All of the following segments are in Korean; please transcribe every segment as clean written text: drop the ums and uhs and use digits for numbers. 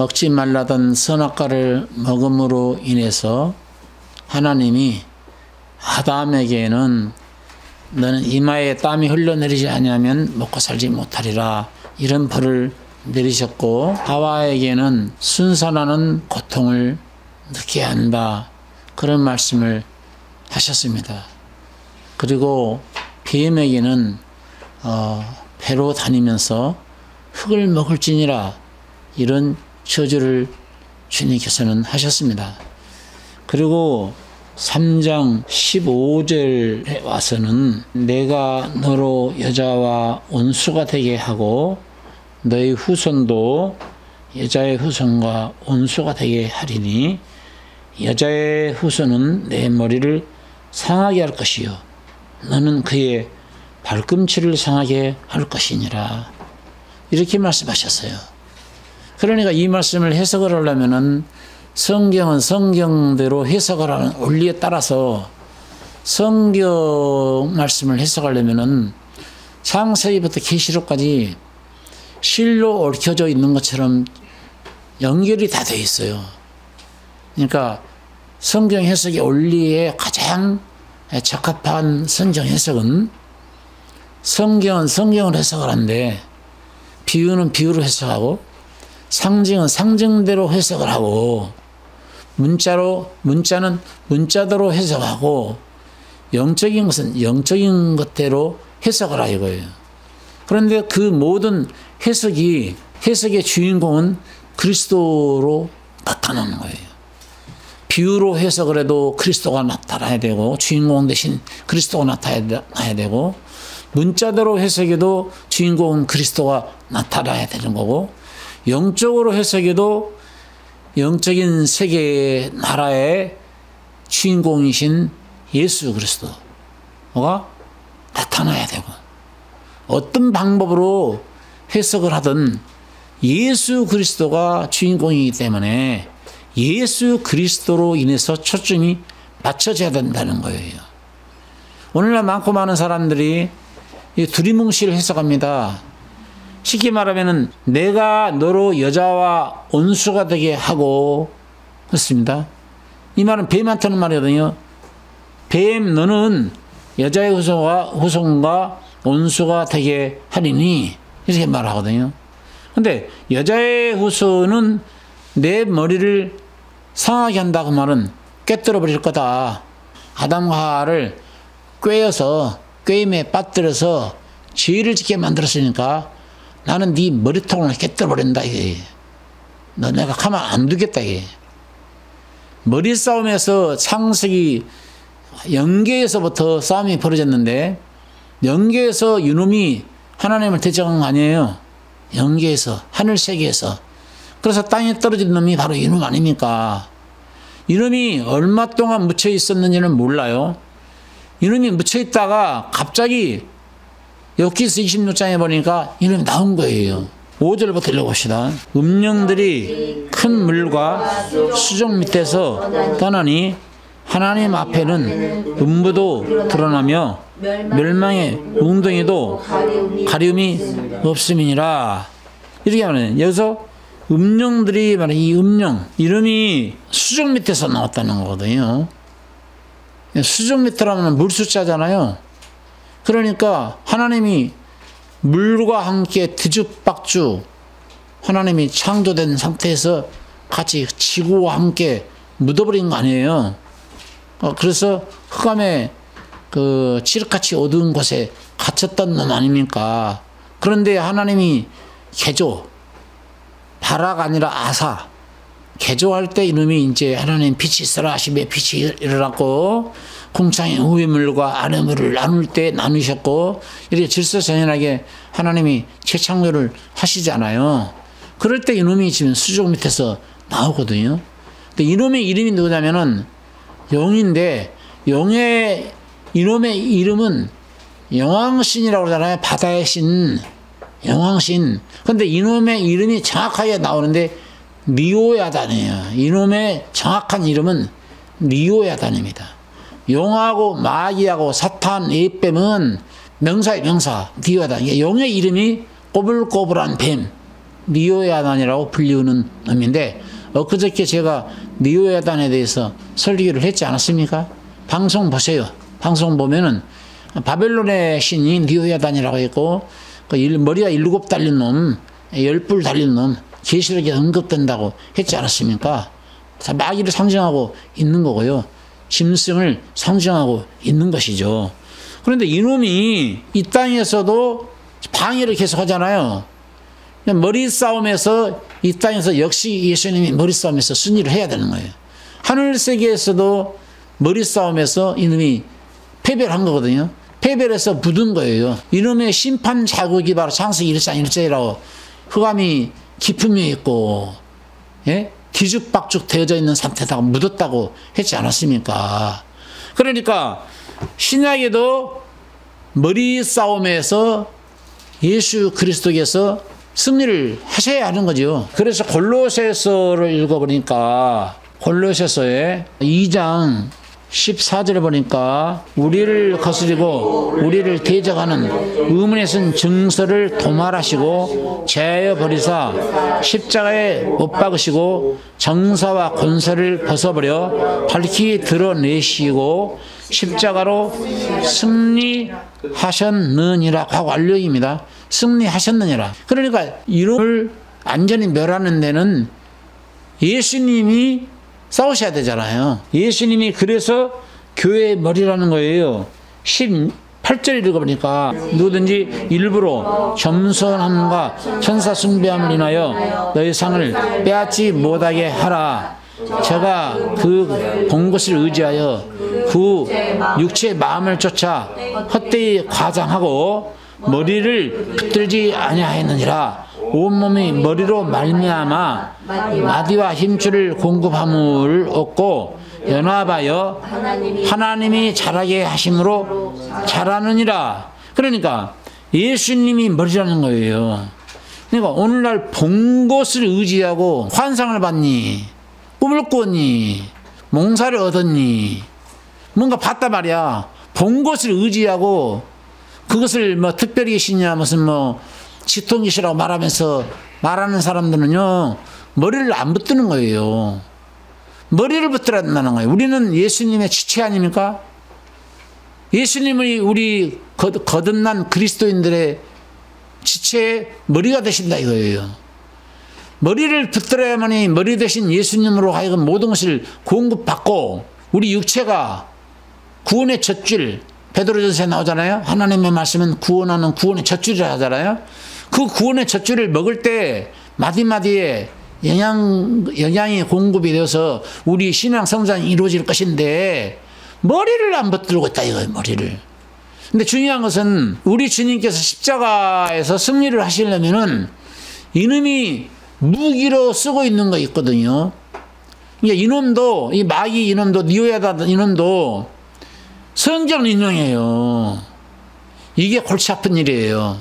먹지 말라던 선악과를 먹음으로 인해서 하나님이 아담에게는 너는 이마에 땀이 흘러내리지 않으면 먹고 살지 못하리라 이런 벌을 내리셨고, 하와에게는 순산하는 고통을 느끼게 한다 그런 말씀을 하셨습니다. 그리고 뱀에게는 배로 다니면서 흙을 먹을지니라 이런 저주를 주님께서는 하셨습니다. 그리고 3장 15절에 와서는 내가 너로 여자와 온수가 되게 하고 너의 후손도 여자의 후손과 온수가 되게 하리니 여자의 후손은 내 머리를 상하게 할 것이요 너는 그의 발꿈치를 상하게 할 것이니라 이렇게 말씀하셨어요. 그러니까 이 말씀을 해석을 하려면은 성경은 성경대로 해석을 하는 원리에 따라서 성경 말씀을 해석하려면은 창세기부터 계시록까지 실로 얽혀져 있는 것처럼 연결이 다 되어 있어요. 그러니까 성경 해석의 원리에 가장 적합한 성경 해석은 성경은 성경을 해석을 하는데 비유는 비유로 해석하고 상징은 상징대로 해석을 하고 문자는 문자대로 해석하고 영적인 것은 영적인 것대로 해석을 하는 거예요. 그런데 그 모든 해석의 주인공은 그리스도로 나타나는 거예요. 비유로 해석을 해도 그리스도가 나타나야 되고 주인공 대신 그리스도가 나타나야 되고 문자대로 해석해도 주인공은 그리스도가 나타나야 되는 거고 영적으로 해석해도 영적인 세계의 나라의 주인공이신 예수 그리스도가 나타나야 되고 어떤 방법으로 해석을 하든 예수 그리스도가 주인공이기 때문에 예수 그리스도로 인해서 초점이 맞춰져야 된다는 거예요. 오늘날 많고 많은 사람들이 두리뭉실 해석합니다. 쉽게 말하면 내가 너로 여자와 온수가 되게 하고 그렇습니다. 이 말은 뱀한테는 말이거든요. 뱀 너는 여자의 후손과 온수가 되게 하리니 이렇게 말하거든요. 근데 여자의 후손은 내 머리를 상하게 한다 그 말은 꿰뚫어 버릴 거다. 아담과 하와를 꿰임에 빠뜨려서 죄를 짓게 만들었으니까 나는 네 머리통을 깨뜨려 버린다 이게. 너 내가 가만 안 두겠다 이게. 머리 싸움에서 창세기 영계에서부터 싸움이 벌어졌는데 영계에서 이놈이 하나님을 대적한 거 아니에요. 영계에서 하늘 세계에서. 그래서 땅에 떨어진 놈이 바로 이놈 아닙니까? 이놈이 얼마 동안 묻혀 있었는지는 몰라요. 이놈이 묻혀 있다가 갑자기 욥기서 26장에 보니까 이놈이 나온 거예요. 5절부터 읽어봅시다. 음령들이 큰 물과 수족 밑에서 떠나니 하나님 앞에는 음부도 드러나며 멸망의 웅덩이도 가리움이 없음이니라. 이렇게 하면 여기서 음령들이 말해 이 음령 이름이 수족 밑에서 나왔다는 거거든요. 수족 밑이라면 물숫자잖아요. 그러니까 하나님이 물과 함께 뒤죽박죽 하나님이 창조된 상태에서 같이 지구와 함께 묻어버린 거 아니에요. 그래서 흑암에 그 칠흑같이 어두운 곳에 갇혔던 놈 아닙니까? 그런데 하나님이 개조, 바라가 아니라 아사, 개조할 때 이놈이 이제 하나님 빛이 있어라 하시며 빛이 일어났고 궁창의 위의 물과 아래 물을 나눌 때 나누셨고 이렇게 질서정연하게 하나님이 재창조를 하시잖아요. 그럴 때 이놈이 지금 수족 밑에서 나오거든요. 근데 이놈의 이름이 누구냐면은 영인데 이놈의 이름은 영왕신이라고 그러잖아요. 바다의 신, 영왕신. 근데 이놈의 이름이 정확하게 나오는데 리오야단이에요. 이놈의 정확한 이름은 리오야단입니다. 용하고 마귀하고 사탄, 에뱀은 명사의 명사, 리오야단. 영의 이름이 꼬불꼬불한 뱀, 니오야단이라고 불리우는 놈인데, 엊그저께 제가 니오야단에 대해서 설교를 했지 않았습니까? 방송 보세요. 방송 보면은 바벨론의 신이 니오야단이라고 했고, 머리가 7 달린 놈, 10뿔 달린 놈, 계시록에 언급된다고 했지 않았습니까? 다 마귀를 상징하고 있는 거고요. 짐승을 상징하고 있는 것이죠. 그런데 이놈이 이 땅에서도 방해를 계속 하잖아요. 머리 싸움에서 이 땅에서 역시 예수님이 머리 싸움에서 승리를 해야 되는 거예요. 하늘 세계에서도 머리 싸움에서 이놈이 패배를 한 거거든요. 패배를 해서 묻은 거예요. 이놈의 심판 자국이 바로 창세기 1장 1절이라고 흑암이 깊음이 있고, 예? 뒤죽박죽 되어져 있는 상태다가 묻었다고 했지 않았습니까? 그러니까 신약에도 머리 싸움에서 예수 그리스도께서 승리를 하셔야 하는 거죠. 그래서 골로새서를 읽어보니까 골로새서의 2장 14절에 보니까 우리를 거스리고 우리를 대적하는 의문에 쓴 증서를 도말하시고 제하여 버리사 십자가에 못 박으시고 정사와 권세를 벗어버려 밝히 드러내시고 십자가로 승리하셨느니라 하고 완료입니다. 승리하셨느니라. 그러니까 이놈을 완전히 멸하는 데는 예수님이 싸우셔야 되잖아요. 예수님이 그래서 교회의 머리라는 거예요. 18절 읽어보니까 누구든지 일부러 겸손함과 천사 숭배함을 인하여 너희 상을 빼앗지 못하게 하라. 제가 그 본 것을 의지하여 그 육체의 마음을 쫓아 헛되이 과장하고 머리를 붙들지 아니하였느니라. 온몸이 머리로 말미암아 마디와 힘줄을 공급함을 얻고 연합하여 하나님이 자라게 하심으로 자라느니라. 그러니까 예수님이 머리라는 거예요. 그러니까 오늘날 본 것을 의지하고 환상을 봤니? 꿈을 꿨니? 몽사를 얻었니? 뭔가 봤단 말이야. 본 것을 의지하고 그것을 뭐 특별히 계시냐 무슨 뭐 지통이시라고 말하면서 말하는 사람들은요, 머리를 안 붙드는 거예요. 머리를 붙들어야 된다는 거예요. 우리는 예수님의 지체 아닙니까? 예수님이 우리 거듭난 그리스도인들의 지체의 머리가 되신다 이거예요. 머리를 붙들어야만이 머리 대신 예수님으로 하여금 모든 것을 공급받고 우리 육체가 구원의 젖줄, 베드로전서에 나오잖아요. 하나님의 말씀은 구원하는 구원의 젖줄이라 하잖아요. 그 구원의 젖줄을 먹을 때 마디마디에 영양이 공급이 되어서 우리 신앙 성장이 이루어질 것인데 머리를 안 붙들고 있다 이거예요. 머리를. 근데 중요한 것은 우리 주님께서 십자가에서 승리를 하시려면은 이놈이 무기로 쓰고 있는 거 있거든요. 그러니까 이놈도 이 마귀 이놈도 니오야다 이놈도 성경 인용해요. 이게 골치 아픈 일이에요.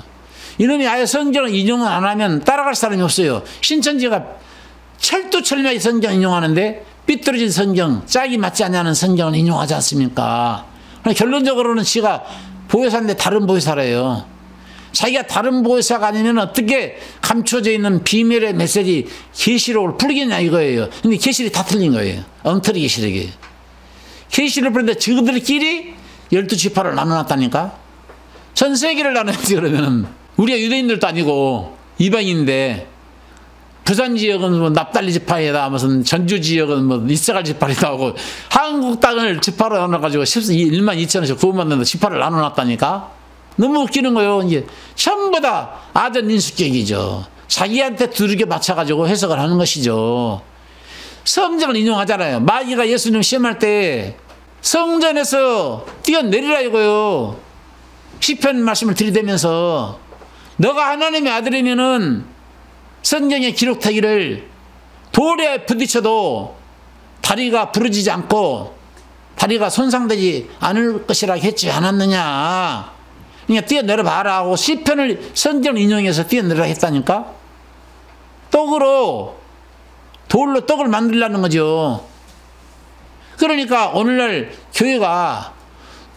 이놈이 아예 성경을 인용을 안 하면 따라갈 사람이 없어요. 신천지가 철두철미하게 성경 인용하는데 삐뚤어진 성경, 짝이 맞지 않냐는 성경을 인용하지 않습니까? 결론적으로는 지가 보혜사인데 다른 보혜사래요. 자기가 다른 보혜사가 아니면 어떻게 감춰져 있는 비밀의 메시지 계시록을 풀겠냐 이거예요. 근데 계시록이 다 틀린 거예요. 엉터리 계시록이. 계시를 부르는데 저들끼리 12지파를 나눠놨다니까? 전 세계를 나눠야지 그러면은. 우리가 유대인들도 아니고 이방인인데 부산 지역은 뭐 납달리 지파에다 무슨 전주 지역은 뭐 이스라엘 지파를 나오고 한국 땅을 지파로 나눠가지고 1만 2천원씩 구원받는데 지파를 나눠놨다니까? 너무 웃기는 거예요. 이제 전부 다 아전 인수격이죠. 자기한테 두르게 맞춰가지고 해석을 하는 것이죠. 성경을 인용하잖아요. 마귀가 예수님 시험할 때 성전에서 뛰어내리라 이거요. 시편 말씀을 들이대면서 너가 하나님의 아들이면은 성경에 기록되기를 돌에 부딪혀도 다리가 부러지지 않고 다리가 손상되지 않을 것이라 했지 않았느냐. 그러니까 뛰어내려봐라 하고 시편을 성경을 인용해서 뛰어내려라 했다니까. 돌로 떡을 만들려는 거죠. 그러니까 오늘날 교회가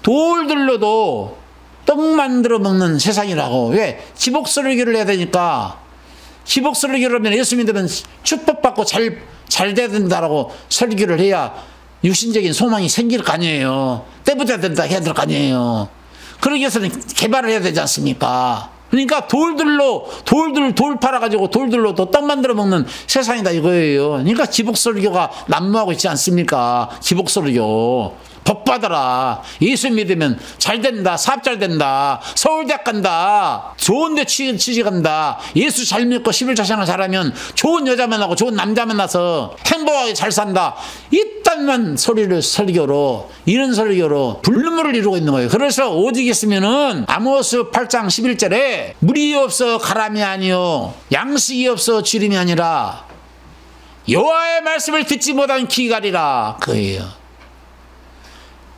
돌들로도 떡 만들어 먹는 세상이라고. 왜? 지복설교를 해야 되니까 기복 설교를 하면 예수 믿으면 축복받고 잘 돼야 된다라고 설교를 해야 육신적인 소망이 생길 거 아니에요. 때부자 된다 해야 될 거 아니에요. 그러기 위해서는 개발을 해야 되지 않습니까? 그러니까 돌 팔아가지고 돌들로 또 떡 만들어 먹는 세상이다 이거예요. 그러니까 기복설교가 난무하고 있지 않습니까? 기복설교. 복 받아라. 예수 믿으면 잘 된다. 사업 잘 된다. 서울대학 간다. 좋은 데 취직한다. 예수 잘 믿고 11자생활 잘하면 좋은 여자 만나고 좋은 남자 만나서 행복하게 잘 산다. 이딴만 설교로 이런 설교로 불능물을 이루고 있는 거예요. 그래서 오직 있으면은 아모스 8장 11절에 물이 없어 가람이 아니요 양식이 없어 주림이 아니라 여호와의 말씀을 듣지 못한 기갈이라 그거예요.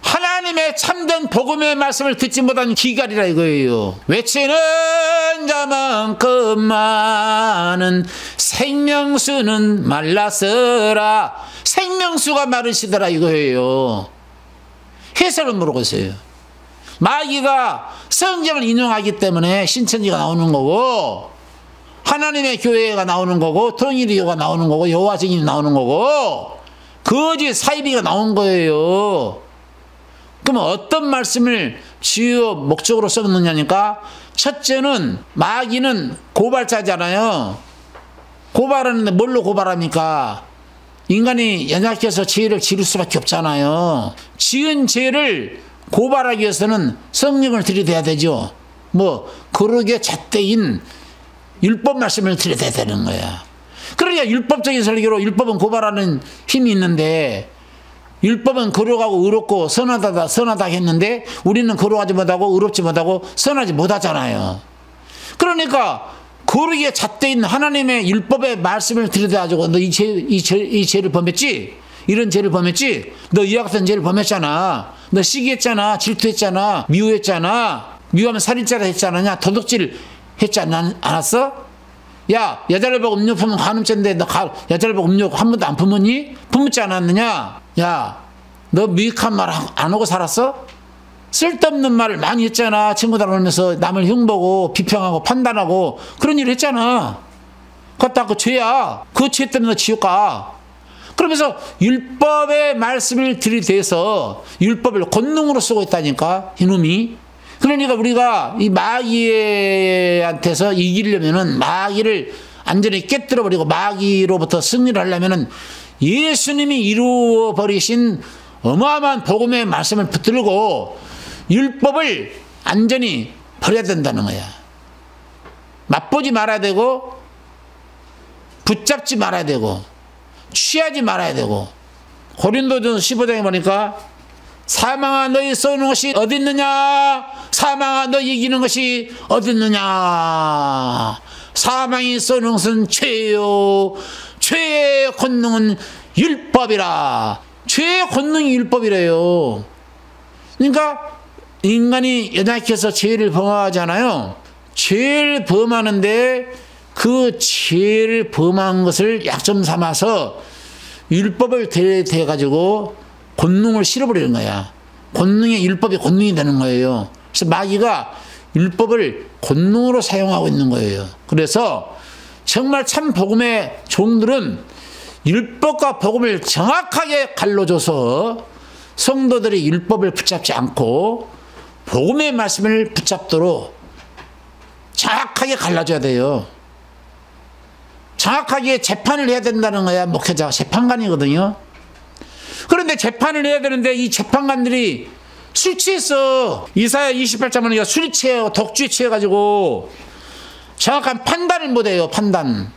하나님의 참된 복음의 말씀을 듣지 못한 기갈이라 이거예요. 외치는 자만큼 많은 생명수는 말랐으라. 생명수가 마르시더라 이거예요. 해석을 물어보세요. 마귀가 성경을 인용하기 때문에 신천지가 나오는 거고 하나님의 교회가 나오는 거고 통일교가 나오는 거고 여호와 증인이 나오는 거고 거짓 사이비가 나온 거예요. 그럼 어떤 말씀을 주요 목적으로 썼느냐니까 첫째는 마귀는 고발자잖아요. 고발하는데 뭘로 고발합니까? 인간이 연약해서 죄를 지을 수밖에 없잖아요. 지은 죄를 고발하기 위해서는 성령을 들이대야 되죠. 뭐 거룩의 잣대인 율법 말씀을 들이대야 되는 거야. 그러니까 율법적인 설교로 율법은 고발하는 힘이 있는데 율법은 거룩하고 의롭고 선하다 했는데 우리는 거룩하지 못하고 의롭지 못하고 선하지 못하잖아요. 그러니까 거룩에 잣대인 하나님의 율법의 말씀을 들여다가지고 너 이 죄를 범했지? 이런 죄를 범했지? 너 이와 같은 죄를 범했잖아. 너 시기했잖아. 질투했잖아. 미워했잖아. 미워하면 살인죄다 했지 않았냐? 도둑질 했지 않았어? 야, 여자를 보고 음료 품으면 간음죄인데 너 여자를 보고 음료 한 번도 안 품었니? 품었지 않았느냐? 야, 너 미익한 말 안 하고 살았어? 쓸데없는 말을 많이 했잖아. 친구들 오면서 남을 흉보고 비평하고 판단하고 그런 일을 했잖아. 그것도 그 죄야. 그 죄 때문에 너 지옥 가. 그러면서 율법의 말씀을 들이대서 율법을 권능으로 쓰고 있다니까 이놈이. 그러니까 우리가 이 마귀한테서 이기려면은 마귀를 완전히 깨뜨려버리고 마귀로부터 승리를 하려면은 예수님이 이루어 버리신 어마어마한 복음의 말씀을 붙들고 율법을 완전히 버려야 된다는 거야. 맛보지 말아야 되고 붙잡지 말아야 되고 취하지 말아야 되고. 고린도전서 15장에 보니까 사망아 너희 쏘는 것이 어디 있느냐? 사망아 너희 이기는 것이 어디 있느냐? 사망이 쏘는 것은 죄요. 죄의 권능은 율법이라. 죄의 권능이 율법이래요. 그러니까 인간이 연약해서 죄를 범하잖아요. 죄를 범하는데 그 죄를 범한 것을 약점 삼아서 율법을 대가지고 권능을 실어버리는 거야. 권능의 율법이 권능이 되는 거예요. 그래서 마귀가 율법을 권능으로 사용하고 있는 거예요. 그래서 정말 참 복음의 종들은 율법과 복음을 정확하게 갈라줘서 성도들이 율법을 붙잡지 않고 복음의 말씀을 붙잡도록 정확하게 갈라줘야 돼요. 정확하게 재판을 해야 된다는 거야. 목회자가 재판관이거든요. 그런데 재판을 해야 되는데 이 재판관들이 술 취했어. 이사야 28장 보니까 술이 취해요. 독주에 취해가지고 정확한 판단을 못해요. 판단.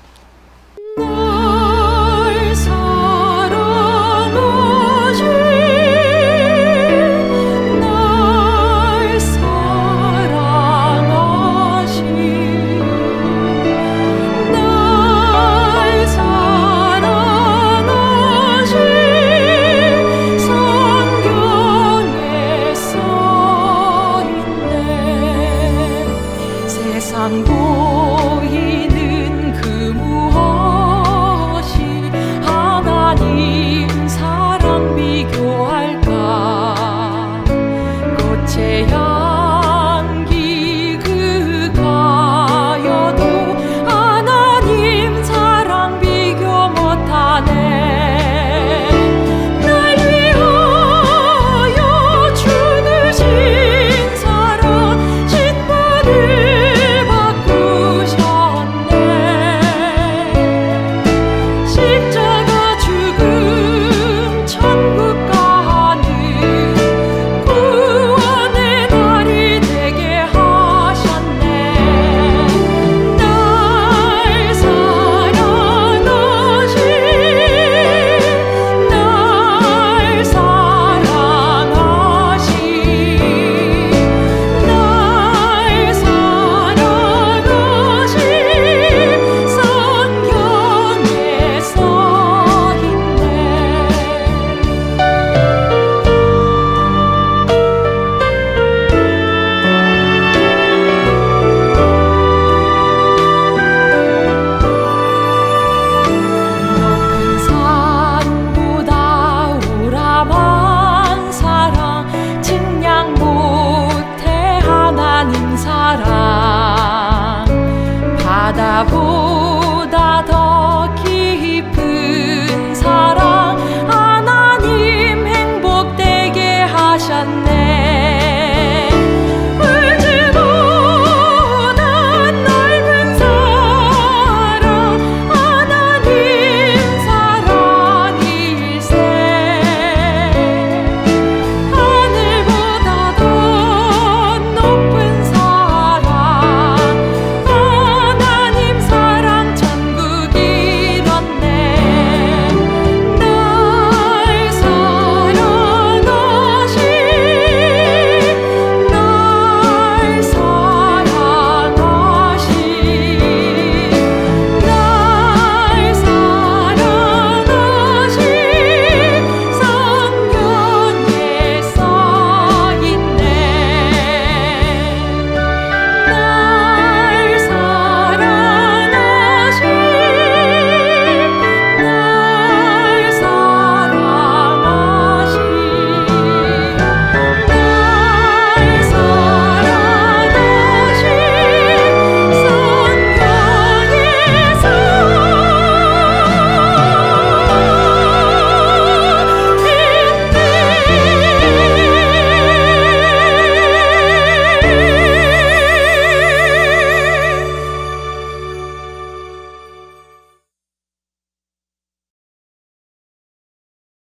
세상 보이는 그 무엇이 하나님 사랑 비교할까. 꽃의